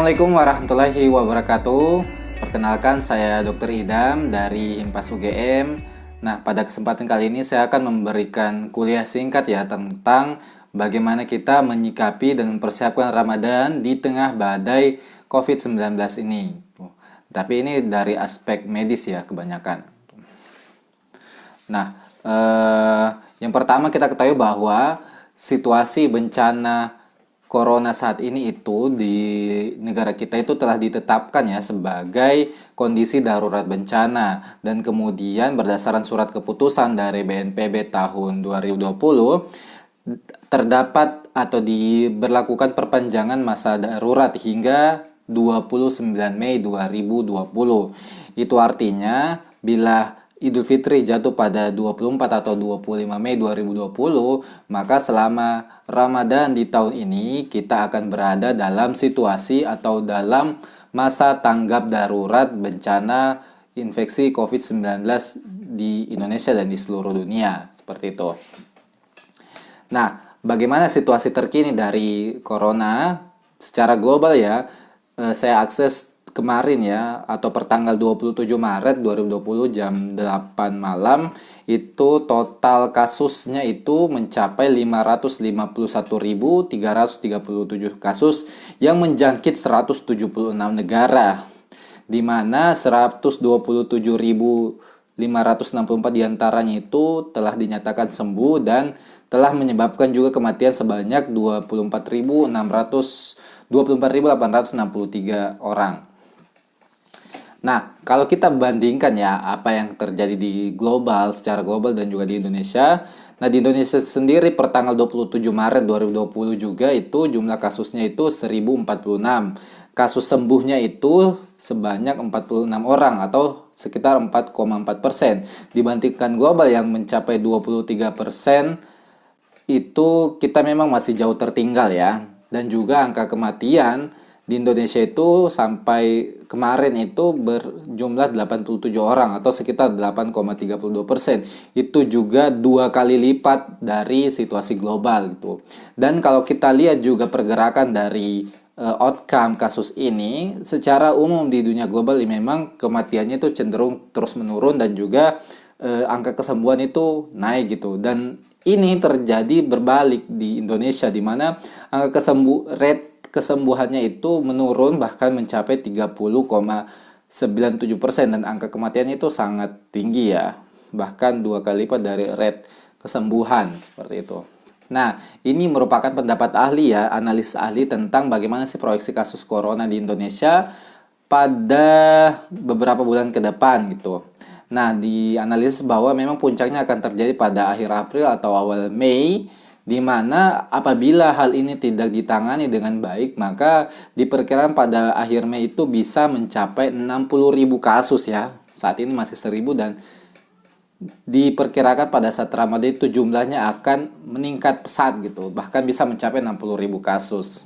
Assalamualaikum warahmatullahi wabarakatuh. Perkenalkan, saya Dr. Idam dari Himpas UGM. Nah, pada kesempatan kali ini saya akan memberikan kuliah singkat ya tentang bagaimana kita menyikapi dan mempersiapkan Ramadan di tengah badai COVID-19 ini. Tapi ini dari aspek medis ya kebanyakan. Nah, yang pertama kita ketahui bahwa situasi bencana Corona saat ini itu di negara kita itu telah ditetapkan ya sebagai kondisi darurat bencana, dan kemudian berdasarkan surat keputusan dari BNPB tahun 2020 terdapat atau diberlakukan perpanjangan masa darurat hingga 29 Mei 2020. Itu artinya bila Idul Fitri jatuh pada 24 atau 25 Mei 2020, maka selama Ramadan di tahun ini kita akan berada dalam situasi atau dalam masa tanggap darurat bencana infeksi COVID-19 di Indonesia dan di seluruh dunia. Seperti itu. Nah, bagaimana situasi terkini dari Corona secara global ya? Saya akses kemarin ya, atau pertanggal 27 Maret 2020 jam 8 malam, itu total kasusnya itu mencapai 551.337 kasus yang menjangkit 176 negara, di mana 127.564 diantaranya itu telah dinyatakan sembuh dan telah menyebabkan juga kematian sebanyak 24.863 orang. Nah, kalau kita bandingkan ya apa yang terjadi di global, secara global dan juga di Indonesia. Nah, di Indonesia sendiri per tanggal 27 Maret 2020 juga itu jumlah kasusnya itu 1046. Kasus sembuhnya itu sebanyak 46 orang atau sekitar 4,4%. Dibandingkan global yang mencapai 23%, itu kita memang masih jauh tertinggal ya. Dan juga angka kematian di Indonesia itu sampai kemarin itu berjumlah 87 orang atau sekitar 8,32%. Itu juga 2 kali lipat dari situasi global gitu. Dan kalau kita lihat juga pergerakan dari outcome kasus ini secara umum di dunia global, memang kematiannya itu cenderung terus menurun dan juga angka kesembuhan itu naik gitu. Dan ini terjadi berbalik di Indonesia, di mana angka rate kesembuhannya itu menurun bahkan mencapai 30,97% dan angka kematiannya itu sangat tinggi ya, bahkan 2 kali lipat dari rate kesembuhan seperti itu. Nah, ini merupakan pendapat ahli ya, analis ahli tentang bagaimana sih proyeksi kasus corona di Indonesia pada beberapa bulan ke depan gitu. Nah, dianalisis bahwa memang puncaknya akan terjadi pada akhir April atau awal Mei, di mana apabila hal ini tidak ditangani dengan baik, maka diperkirakan pada akhir Mei itu bisa mencapai 60.000 kasus ya. Saat ini masih 1.000 dan diperkirakan pada saat Ramadan itu jumlahnya akan meningkat pesat gitu, bahkan bisa mencapai 60.000 kasus.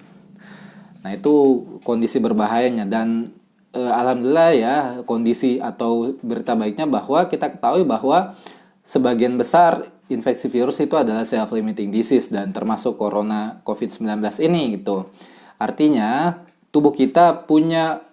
Nah, itu kondisi berbahayanya. Dan alhamdulillah ya, kondisi atau berita baiknya bahwa kita ketahui bahwa sebagian besar infeksi virus itu adalah self-limiting disease dan termasuk corona COVID-19 ini gitu. Artinya tubuh kita punya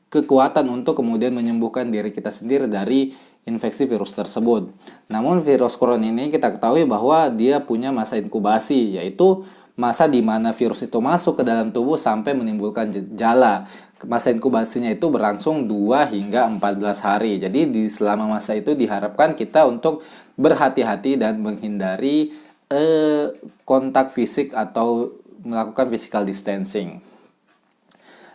kekuatan untuk kemudian menyembuhkan diri kita sendiri dari infeksi virus tersebut. Namun virus corona ini kita ketahui bahwa dia punya masa inkubasi, yaitu masa di mana virus itu masuk ke dalam tubuh sampai menimbulkan gejala. Masa inkubasinya itu berlangsung 2 hingga 14 hari. Jadi selama masa itu diharapkan kita untuk berhati-hati dan menghindari kontak fisik atau melakukan physical distancing.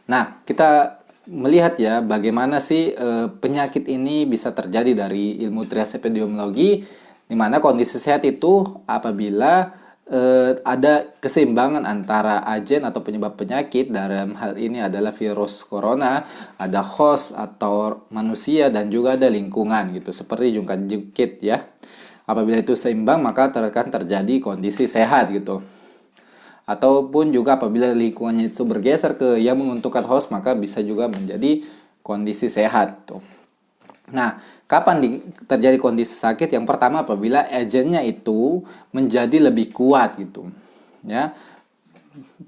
Nah, kita melihat ya bagaimana sih penyakit ini bisa terjadi dari ilmu trias epidemiologi, di mana kondisi sehat itu apabila ada keseimbangan antara agen atau penyebab penyakit, dalam hal ini adalah virus corona, ada host atau manusia, dan juga ada lingkungan gitu, seperti jungkat-jungkit ya. Apabila itu seimbang, maka akan terjadi kondisi sehat gitu. Ataupun juga apabila lingkungannya itu bergeser ke yang menguntungkan host, maka bisa juga menjadi kondisi sehat tuh. Nah, kapan terjadi kondisi sakit? Yang pertama apabila agennya itu menjadi lebih kuat gitu, ya,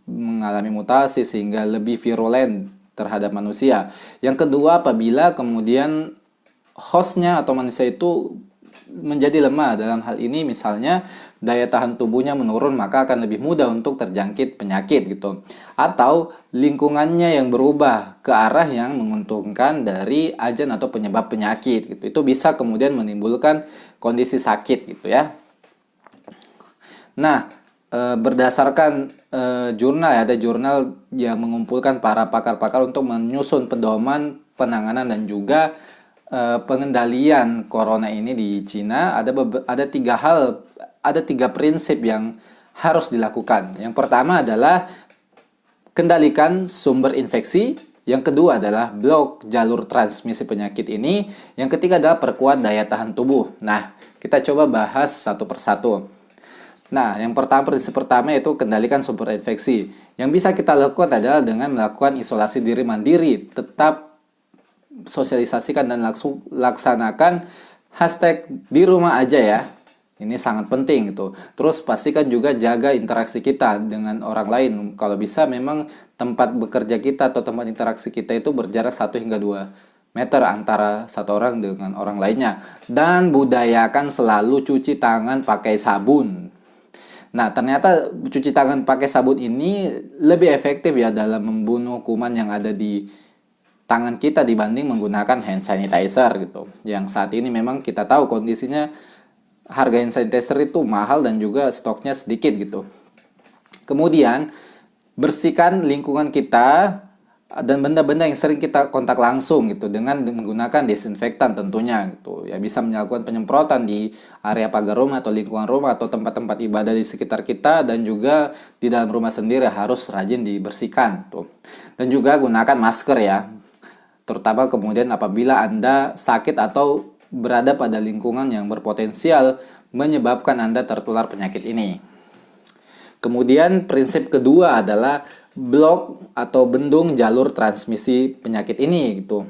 mengalami mutasi sehingga lebih virulen terhadap manusia. Yang kedua, apabila kemudian hostnya atau manusia itu menjadi lemah. Dalam hal ini misalnya daya tahan tubuhnya menurun, maka akan lebih mudah untuk terjangkit penyakit gitu. Atau lingkungannya yang berubah ke arah yang menguntungkan dari agen atau penyebab penyakit gitu. Itu bisa kemudian menimbulkan kondisi sakit gitu ya. Nah, berdasarkan jurnal ya, ada jurnal yang mengumpulkan para pakar-pakar untuk menyusun pedoman penanganan dan juga pengendalian corona ini di Cina. Ada tiga prinsip yang harus dilakukan. Yang pertama adalah kendalikan sumber infeksi. Yang kedua adalah blok jalur transmisi penyakit ini. Yang ketiga adalah perkuat daya tahan tubuh. Nah, kita coba bahas satu persatu. Nah, prinsip pertama yaitu kendalikan sumber infeksi. Yang bisa kita lakukan adalah dengan melakukan isolasi diri mandiri, tetap sosialisasikan dan laksanakan hashtag di rumah aja ya. Ini sangat penting gitu. Terus pastikan juga jaga interaksi kita dengan orang lain. Kalau bisa memang tempat bekerja kita atau tempat interaksi kita itu berjarak 1 hingga 2 meter antara satu orang dengan orang lainnya. Dan budayakan selalu cuci tangan pakai sabun. Nah, ternyata cuci tangan pakai sabun ini lebih efektif ya dalam membunuh kuman yang ada di tangan kita dibanding menggunakan hand sanitizer gitu. Yang saat ini memang kita tahu kondisinya harga hand sanitizer itu mahal dan juga stoknya sedikit gitu. Kemudian bersihkan lingkungan kita dan benda-benda yang sering kita kontak langsung gitu dengan menggunakan desinfektan tentunya gitu. Ya bisa melakukan penyemprotan di area pagar rumah atau lingkungan rumah atau tempat-tempat ibadah di sekitar kita, dan juga di dalam rumah sendiri harus rajin dibersihkan tuh. Dan juga gunakan masker ya. Terutama kemudian apabila Anda sakit atau berada pada lingkungan yang berpotensial menyebabkan Anda tertular penyakit ini. Kemudian prinsip kedua adalah blok atau bendung jalur transmisi penyakit ini gitu.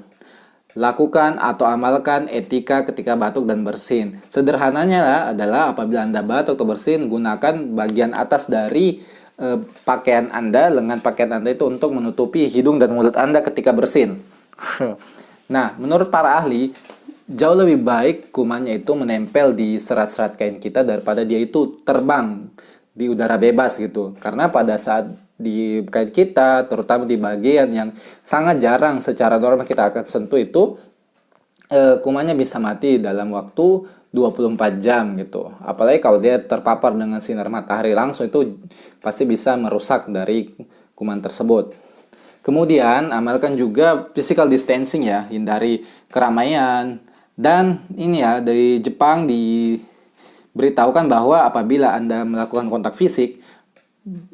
Lakukan atau amalkan etika ketika batuk dan bersin. Sederhananya adalah apabila Anda batuk atau bersin, gunakan bagian atas dari pakaian Anda, lengan pakaian Anda itu untuk menutupi hidung dan mulut Anda ketika bersin. Nah, menurut para ahli, jauh lebih baik kumannya itu menempel di serat-serat kain kita daripada dia itu terbang di udara bebas gitu. Karena pada saat di kain kita, terutama di bagian yang sangat jarang secara normal kita akan sentuh itu, kumannya bisa mati dalam waktu 24 jam gitu. Apalagi kalau dia terpapar dengan sinar matahari langsung, itu pasti bisa merusak dari kuman tersebut. Kemudian amalkan juga physical distancing ya, hindari keramaian. Dan ini ya, dari Jepang diberitahukan bahwa apabila Anda melakukan kontak fisik,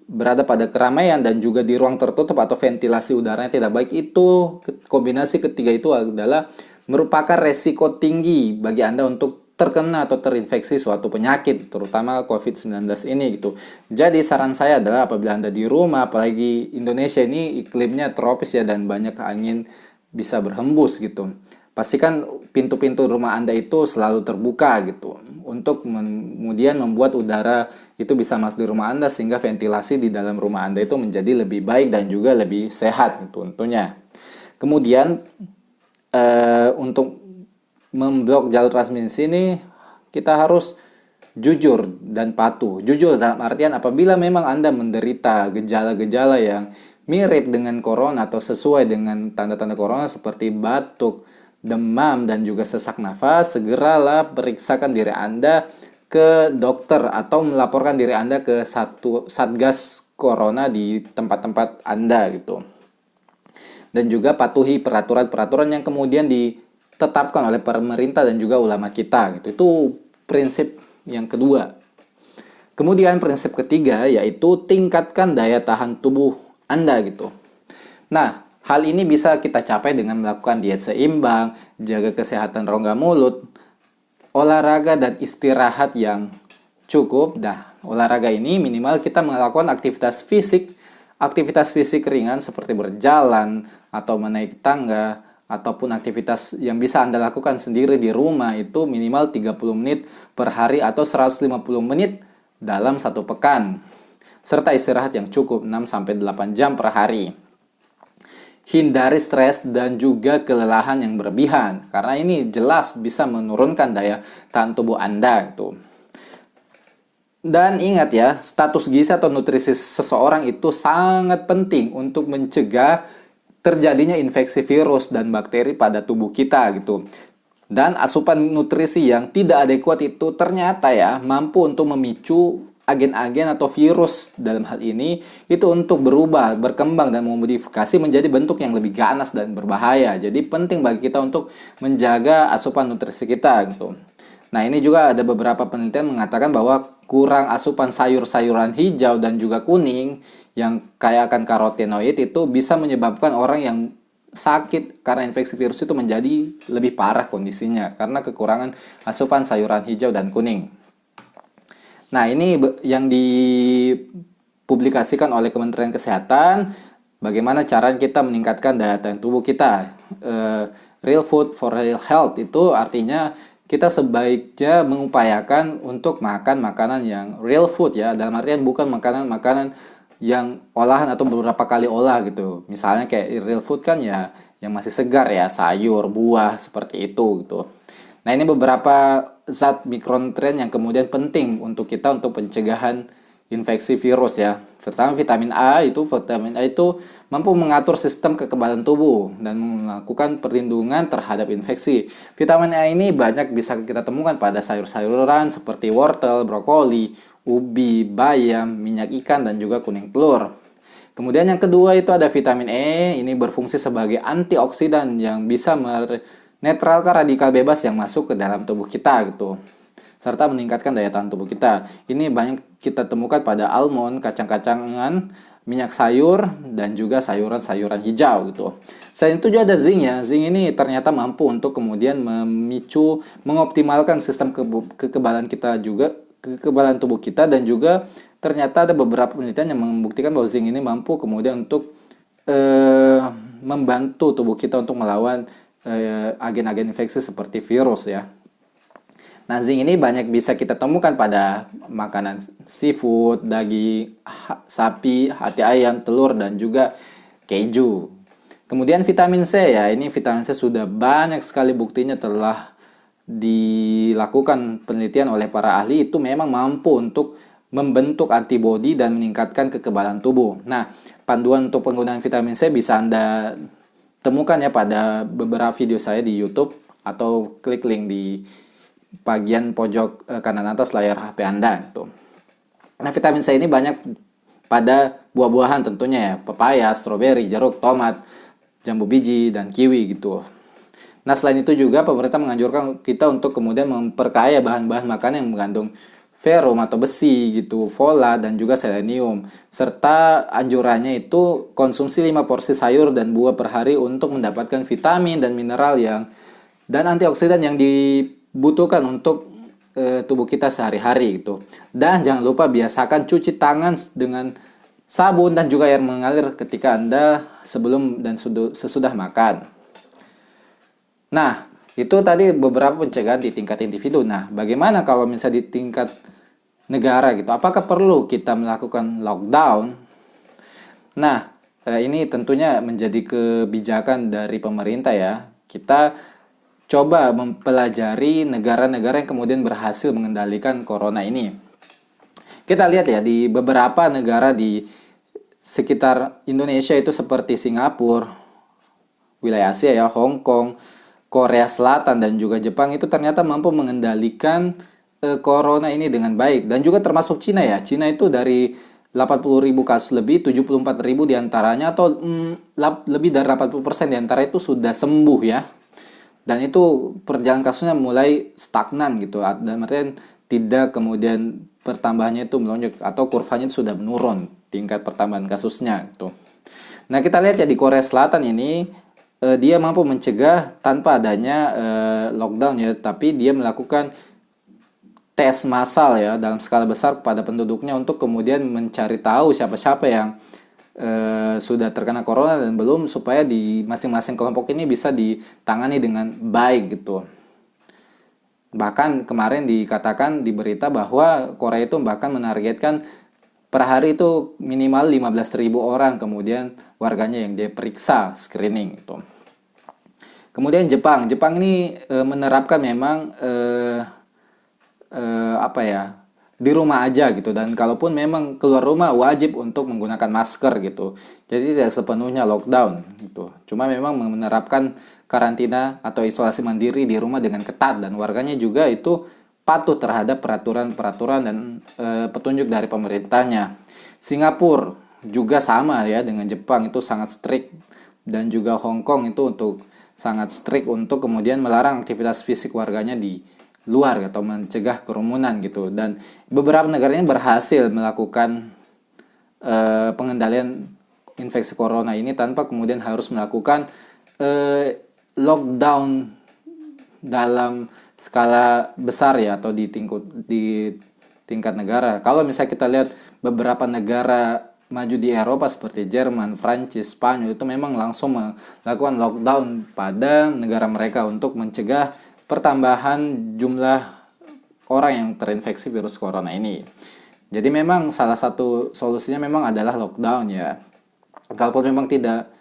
berada pada keramaian dan juga di ruang tertutup atau ventilasi udaranya tidak baik, itu kombinasi ketiga itu adalah merupakan resiko tinggi bagi Anda untuk terkena atau terinfeksi suatu penyakit, terutama COVID-19 ini gitu. Jadi saran saya adalah apabila Anda di rumah, apalagi Indonesia ini iklimnya tropis ya dan banyak angin bisa berhembus gitu. Pastikan pintu-pintu rumah Anda itu selalu terbuka gitu, untuk kemudian membuat udara itu bisa masuk di rumah Anda sehingga ventilasi di dalam rumah Anda itu menjadi lebih baik dan juga lebih sehat gitu tentunya. Kemudian untuk memblok jalur transmisi ini kita harus jujur dan patuh. Jujur dalam artian apabila memang Anda menderita gejala-gejala yang mirip dengan corona atau sesuai dengan tanda-tanda corona seperti batuk, demam, dan juga sesak nafas, segeralah periksakan diri Anda ke dokter atau melaporkan diri Anda ke satgas corona di tempat-tempat Anda gitu. Dan juga patuhi peraturan-peraturan yang kemudian ditetapkan oleh pemerintah dan juga ulama kita gitu. Itu prinsip yang kedua. Kemudian prinsip ketiga yaitu tingkatkan daya tahan tubuh Anda gitu. Nah, hal ini bisa kita capai dengan melakukan diet seimbang, jaga kesehatan rongga mulut, olahraga dan istirahat yang cukup. Nah, olahraga ini minimal kita melakukan aktivitas fisik ringan seperti berjalan atau menaik tangga, ataupun aktivitas yang bisa Anda lakukan sendiri di rumah itu minimal 30 menit per hari atau 150 menit dalam satu pekan. Serta istirahat yang cukup 6-8 jam per hari. hindari stres dan juga kelelahan yang berlebihan, karena ini jelas bisa menurunkan daya tahan tubuh Anda gitu. Dan ingat ya, status gizi atau nutrisi seseorang itu sangat penting untuk mencegah terjadinya infeksi virus dan bakteri pada tubuh kita gitu. Dan asupan nutrisi yang tidak adekuat itu ternyata ya mampu untuk memicu agen-agen atau virus dalam hal ini itu untuk berubah, berkembang dan memodifikasi menjadi bentuk yang lebih ganas dan berbahaya. Jadi penting bagi kita untuk menjaga asupan nutrisi kita gitu. Nah, ini juga ada beberapa penelitian mengatakan bahwa kurang asupan sayur-sayuran hijau dan juga kuning yang kaya akan karotenoid itu bisa menyebabkan orang yang sakit karena infeksi virus itu menjadi lebih parah kondisinya karena kekurangan asupan sayuran hijau dan kuning. Nah, ini yang dipublikasikan oleh Kementerian Kesehatan, bagaimana cara kita meningkatkan daya tahan tubuh kita. Real food for real health itu artinya kita sebaiknya mengupayakan untuk makan makanan yang real food ya, dalam artian bukan makanan-makanan yang olahan atau beberapa kali olah gitu. Misalnya kayak real food kan ya yang masih segar ya, sayur, buah seperti itu gitu. Nah, ini beberapa zat mikronutrien yang kemudian penting untuk kita untuk pencegahan infeksi virus ya. Pertama, vitamin A itu mampu mengatur sistem kekebalan tubuh dan melakukan perlindungan terhadap infeksi. Vitamin A ini banyak bisa kita temukan pada sayur-sayuran seperti wortel, brokoli, ubi, bayam, minyak ikan, dan juga kuning telur. Kemudian yang kedua itu ada vitamin E, ini berfungsi sebagai antioksidan yang bisa menetralkan radikal bebas yang masuk ke dalam tubuh kita gitu, serta meningkatkan daya tahan tubuh kita. Ini banyak kita temukan pada almond, kacang-kacangan, minyak sayur, dan juga sayuran-sayuran hijau gitu. Selain itu juga ada zinc ya. Zinc ini ternyata mampu untuk kemudian memicu, mengoptimalkan sistem kekebalan kita juga, kekebalan tubuh kita, dan juga ternyata ada beberapa penelitian yang membuktikan bahwa zinc ini mampu kemudian untuk membantu tubuh kita untuk melawan agen-agen infeksi seperti virus ya. Nah, zinc ini banyak bisa kita temukan pada makanan seafood, daging sapi, hati ayam, telur, dan juga keju. Kemudian vitamin C ya, ini vitamin C sudah banyak sekali buktinya telah dilakukan penelitian oleh para ahli itu memang mampu untuk membentuk antibodi dan meningkatkan kekebalan tubuh. Nah, panduan untuk penggunaan vitamin C bisa Anda temukan ya pada beberapa video saya di YouTube atau klik link di bagian pojok kanan atas layar HP Anda gitu. Nah, vitamin C ini banyak pada buah-buahan tentunya ya, pepaya, stroberi, jeruk, tomat, jambu biji, dan kiwi gitu. Nah, selain itu juga pemerintah menganjurkan kita untuk kemudian memperkaya bahan-bahan makanan yang mengandung ferrum atau besi gitu, folat, dan juga selenium. Serta anjurannya itu konsumsi 5 porsi sayur dan buah per hari untuk mendapatkan vitamin dan mineral dan antioksidan yang dibutuhkan untuk tubuh kita sehari-hari gitu. Dan jangan lupa biasakan cuci tangan dengan sabun dan juga air mengalir ketika Anda sebelum dan sesudah makan. Nah, itu tadi beberapa pencegahan di tingkat individu. Nah, bagaimana kalau misalnya di tingkat negara gitu? Apakah perlu kita melakukan lockdown? Nah, ini tentunya menjadi kebijakan dari pemerintah ya. Kita coba mempelajari negara-negara yang kemudian berhasil mengendalikan corona ini. Kita lihat ya di beberapa negara di sekitar Indonesia itu seperti Singapura, wilayah Asia ya, Hong Kong, Korea Selatan, dan juga Jepang itu ternyata mampu mengendalikan corona ini dengan baik. Dan juga termasuk Cina ya. Cina itu dari 80.000 kasus lebih, 74.000 diantaranya atau lebih dari 80% diantara itu sudah sembuh ya. Dan itu perjalanan kasusnya mulai stagnan gitu. Dan artinya tidak kemudian pertambahannya itu melonjak atau kurvanya itu sudah menurun tingkat pertambahan kasusnya gitu. Nah, kita lihat ya di Korea Selatan ini dia mampu mencegah tanpa adanya lockdown ya, tapi dia melakukan tes massal ya dalam skala besar kepada penduduknya untuk kemudian mencari tahu siapa-siapa yang sudah terkena corona dan belum, supaya di masing-masing kelompok ini bisa ditangani dengan baik gitu. Bahkan kemarin dikatakan di berita bahwa Korea itu bahkan menargetkan per hari itu minimal 15.000 orang kemudian warganya yang dia periksa screening itu. Kemudian Jepang ini menerapkan memang apa ya, di rumah aja gitu, dan kalaupun memang keluar rumah wajib untuk menggunakan masker gitu. Jadi tidak sepenuhnya lockdown gitu. Cuma memang menerapkan karantina atau isolasi mandiri di rumah dengan ketat, dan warganya juga itu patuh terhadap peraturan-peraturan dan petunjuk dari pemerintahnya. Singapura juga sama ya dengan Jepang, itu sangat strict, dan juga Hong Kong itu untuk sangat strict untuk kemudian melarang aktivitas fisik warganya di luar atau mencegah kerumunan gitu. Dan beberapa negaranya berhasil melakukan pengendalian infeksi corona ini tanpa kemudian harus melakukan lockdown dalam skala besar ya, atau di tingkat negara. Kalau misalnya kita lihat beberapa negara maju di Eropa seperti Jerman, Prancis, Spanyol itu memang langsung melakukan lockdown pada negara mereka untuk mencegah pertambahan jumlah orang yang terinfeksi virus corona ini. Jadi memang salah satu solusinya memang adalah lockdown ya. Kalaupun memang tidak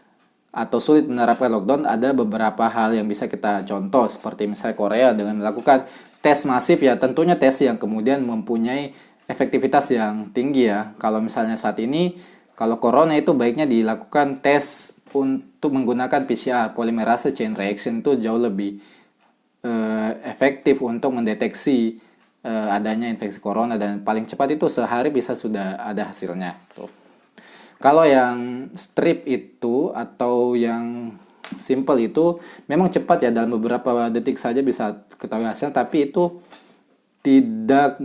atau sulit menerapkan lockdown, ada beberapa hal yang bisa kita contoh, seperti misalnya Korea dengan melakukan tes masif ya, tentunya tes yang kemudian mempunyai efektivitas yang tinggi ya. Kalau misalnya saat ini, kalau corona itu baiknya dilakukan tes untuk menggunakan PCR, polymerase chain reaction, itu jauh lebih efektif untuk mendeteksi adanya infeksi corona, dan paling cepat itu sehari bisa sudah ada hasilnya tuh. Kalau yang strip itu atau yang simple itu memang cepat ya, dalam beberapa detik saja bisa ketahui hasil, tapi itu tidak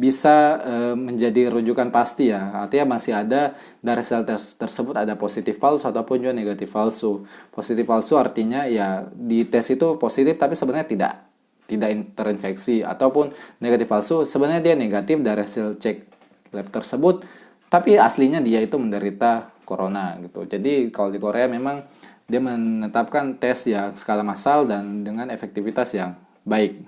bisa menjadi rujukan pasti ya. Artinya masih ada dari sel tersebut ada positif palsu ataupun juga negatif palsu. Positif palsu artinya ya di tes itu positif tapi sebenarnya tidak terinfeksi, ataupun negatif palsu sebenarnya dia negatif dari hasil cek lab tersebut tapi aslinya dia itu menderita corona gitu. Jadi kalau di Korea memang dia menetapkan tes yang skala massal dan dengan efektivitas yang baik.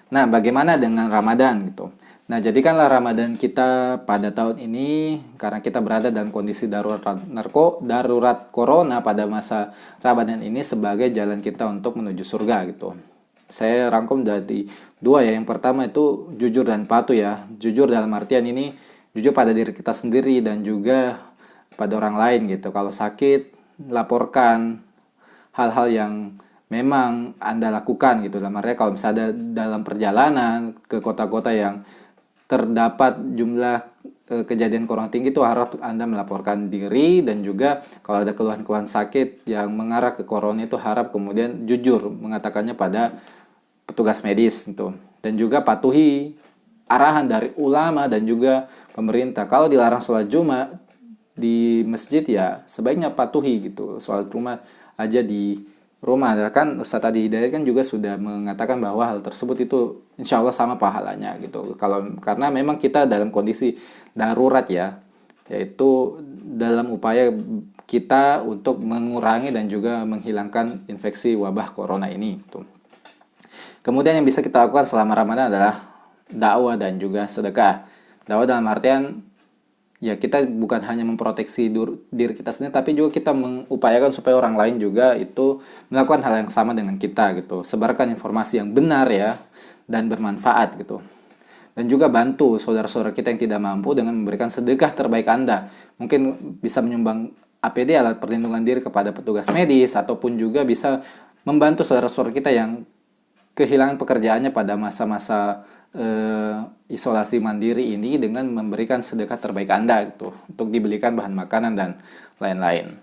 Nah, bagaimana dengan Ramadan gitu? Nah, jadikanlah Ramadan kita pada tahun ini, karena kita berada dalam kondisi darurat corona pada masa Ramadan ini, sebagai jalan kita untuk menuju surga gitu. Saya rangkum dari dua ya. Yang pertama itu jujur dan patuh ya. Jujur dalam artian ini jujur pada diri kita sendiri dan juga pada orang lain gitu. Kalau sakit, laporkan hal-hal yang memang Anda lakukan gitu. Dalam artinya kalau misalnya dalam perjalanan ke kota-kota yang terdapat jumlah kejadian corona tinggi, itu harap Anda melaporkan diri, dan juga kalau ada keluhan-keluhan sakit yang mengarah ke corona itu harap kemudian jujur mengatakannya pada petugas medis gitu. Dan juga patuhi arahan dari ulama dan juga pemerintah. Kalau dilarang sholat Jumat di masjid ya sebaiknya patuhi gitu. Sholat Jumat aja di rumah. Kan Ustadz Adi Hidayat kan juga sudah mengatakan bahwa hal tersebut itu insya Allah sama pahalanya gitu. Karena memang kita dalam kondisi darurat ya, yaitu dalam upaya kita untuk mengurangi dan juga menghilangkan infeksi wabah corona ini gitu. Kemudian yang bisa kita lakukan selama Ramadan adalah dakwah dan juga sedekah. Dakwah dalam artian ya kita bukan hanya memproteksi diri kita sendiri, tapi juga kita mengupayakan supaya orang lain juga itu melakukan hal yang sama dengan kita gitu. Sebarkan informasi yang benar ya dan bermanfaat gitu. Dan juga bantu saudara-saudara kita yang tidak mampu dengan memberikan sedekah terbaik Anda. Mungkin bisa menyumbang APD, alat perlindungan diri, kepada petugas medis, ataupun juga bisa membantu saudara-saudara kita yang kehilangan pekerjaannya pada masa-masa isolasi mandiri ini dengan memberikan sedekah terbaik Anda gitu, untuk dibelikan bahan makanan dan lain-lain.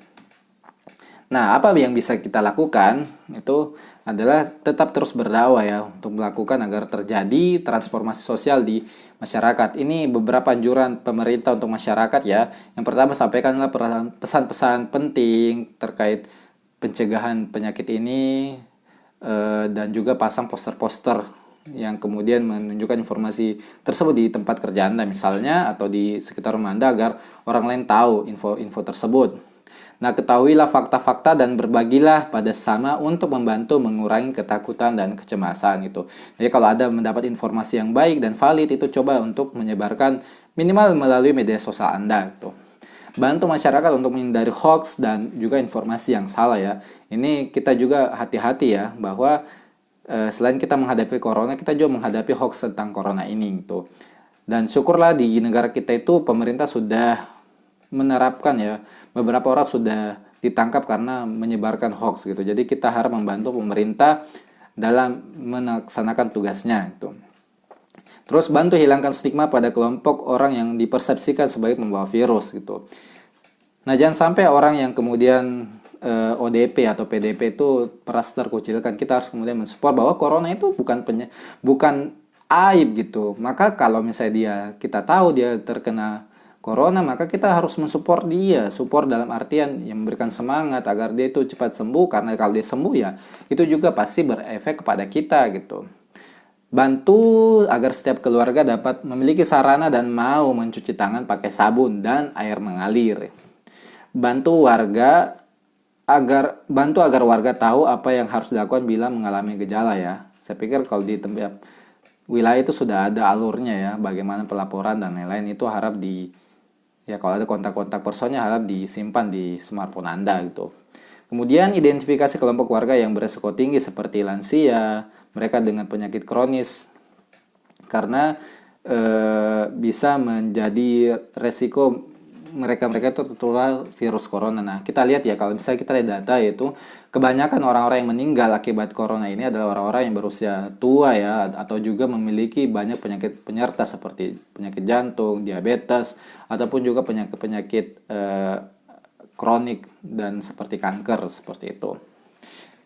Nah, apa yang bisa kita lakukan itu adalah tetap terus berdakwah ya, untuk melakukan agar terjadi transformasi sosial di masyarakat. Ini beberapa anjuran pemerintah untuk masyarakat ya. Yang pertama, sampaikanlah pesan-pesan penting terkait pencegahan penyakit ini, dan juga pasang poster-poster yang kemudian menunjukkan informasi tersebut di tempat kerja Anda misalnya, atau di sekitar rumah Anda, agar orang lain tahu info-info tersebut. Nah, ketahuilah fakta-fakta dan berbagilah pada sesama untuk membantu mengurangi ketakutan dan kecemasan gitu. Jadi kalau ada mendapat informasi yang baik dan valid itu coba untuk menyebarkan minimal melalui media sosial Anda gitu. Bantu masyarakat untuk menghindari hoax dan juga informasi yang salah ya. Ini kita juga hati-hati ya bahwa selain kita menghadapi corona, kita juga menghadapi hoax tentang corona ini gitu. Dan syukurlah di negara kita itu pemerintah sudah menerapkan ya, beberapa orang sudah ditangkap karena menyebarkan hoax gitu. Jadi kita harus membantu pemerintah dalam melaksanakan tugasnya gitu. Terus bantu hilangkan stigma pada kelompok orang yang dipersepsikan sebagai pembawa virus gitu. Nah, jangan sampai orang yang kemudian ODP atau PDP itu merasa terkucilkan. Kita harus kemudian mensupport bahwa corona itu bukan aib gitu. Maka kalau misalnya kita tahu dia terkena corona, maka kita harus mensupport dia. Support dalam artian yang memberikan semangat agar dia itu cepat sembuh, karena kalau dia sembuh ya itu juga pasti berefek kepada kita gitu. Bantu agar setiap keluarga dapat memiliki sarana dan mau mencuci tangan pakai sabun dan air mengalir. Bantu agar warga tahu apa yang harus dilakukan bila mengalami gejala ya. Saya pikir kalau di tempat wilayah itu sudah ada alurnya ya, bagaimana pelaporan dan lain-lain, itu harap ya kalau ada kontak-kontak personnya harap disimpan di smartphone Anda gitu. Kemudian identifikasi kelompok warga yang beresiko tinggi seperti lansia, mereka dengan penyakit kronis, karena bisa menjadi resiko mereka itu tertular virus corona. Nah, kita lihat ya, kalau misalnya kita lihat data itu kebanyakan orang-orang yang meninggal akibat corona ini adalah orang-orang yang berusia tua ya, atau juga memiliki banyak penyakit penyerta seperti penyakit jantung, diabetes, ataupun juga penyakit-penyakit kronik dan seperti kanker seperti itu.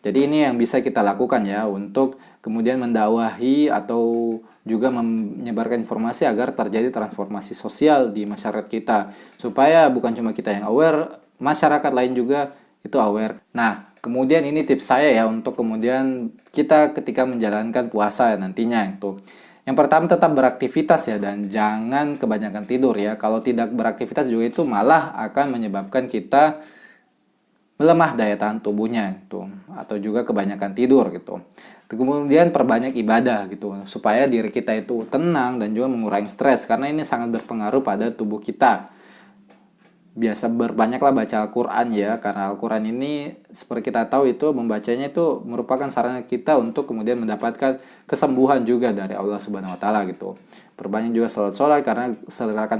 Jadi ini yang bisa kita lakukan ya untuk kemudian mendakwahi atau juga menyebarkan informasi agar terjadi transformasi sosial di masyarakat kita. Supaya bukan cuma kita yang aware, masyarakat lain juga itu aware. Nah, kemudian ini tips saya ya untuk kemudian kita ketika menjalankan puasa nantinya itu. Yang pertama, tetap beraktivitas ya, dan jangan kebanyakan tidur ya. Kalau tidak beraktivitas juga itu malah akan menyebabkan kita melemah daya tahan tubuhnya gitu, atau juga kebanyakan tidur gitu. Kemudian perbanyak ibadah gitu supaya diri kita itu tenang dan juga mengurangi stres, karena ini sangat berpengaruh pada tubuh kita. Biasa berbanyaklah baca Al-Quran ya, karena Al-Quran ini seperti kita tahu itu membacanya itu merupakan sarana kita untuk kemudian mendapatkan kesembuhan juga dari Allah Subhanahu wa taala gitu. Perbanyak juga sholat, karena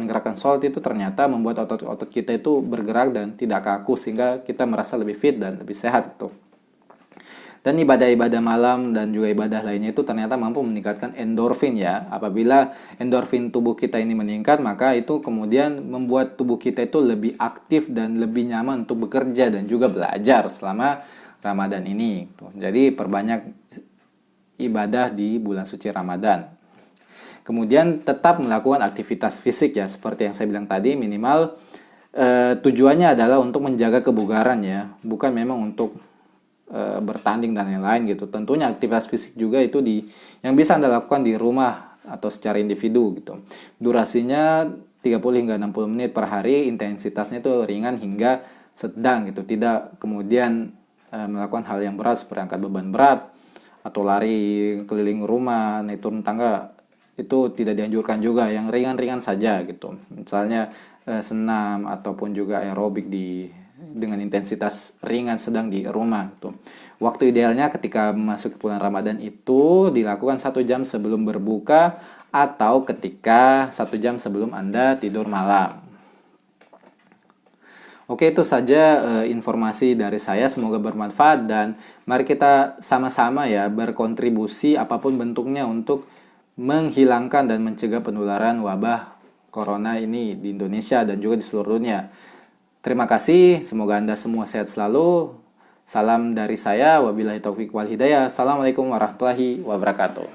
gerakan sholat itu ternyata membuat otot-otot kita itu bergerak dan tidak kaku, sehingga kita merasa lebih fit dan lebih sehat gitu. Dan ibadah-ibadah malam dan juga ibadah lainnya itu ternyata mampu meningkatkan endorfin ya. Apabila endorfin tubuh kita ini meningkat, maka itu kemudian membuat tubuh kita itu lebih aktif dan lebih nyaman untuk bekerja dan juga belajar selama Ramadan ini. Jadi perbanyak ibadah di bulan suci Ramadan. Kemudian tetap melakukan aktivitas fisik ya, seperti yang saya bilang tadi, minimal tujuannya adalah untuk menjaga kebugaran ya, bukan memang untuk bertanding dan lain-lain gitu. Tentunya aktivitas fisik juga itu yang bisa Anda lakukan di rumah atau secara individu gitu. Durasinya 30 hingga 60 menit per hari, intensitasnya itu ringan hingga sedang gitu. Tidak kemudian melakukan hal yang berat seperti angkat beban berat atau lari keliling rumah, naik turun tangga, itu tidak dianjurkan juga. Yang ringan-ringan saja gitu. Misalnya senam ataupun juga aerobik dengan intensitas ringan sedang di rumah gitu. Waktu idealnya ketika masuk bulan Ramadan itu dilakukan 1 jam sebelum berbuka atau ketika 1 jam sebelum Anda tidur malam. Oke, itu saja informasi dari saya, semoga bermanfaat, dan mari kita sama-sama ya berkontribusi apapun bentuknya untuk menghilangkan dan mencegah penularan wabah corona ini di Indonesia dan juga di seluruh dunia. Terima kasih, semoga Anda semua sehat selalu. Salam dari saya, wabillahi taufiq wal hidayah. Assalamualaikum warahmatullahi wabarakatuh.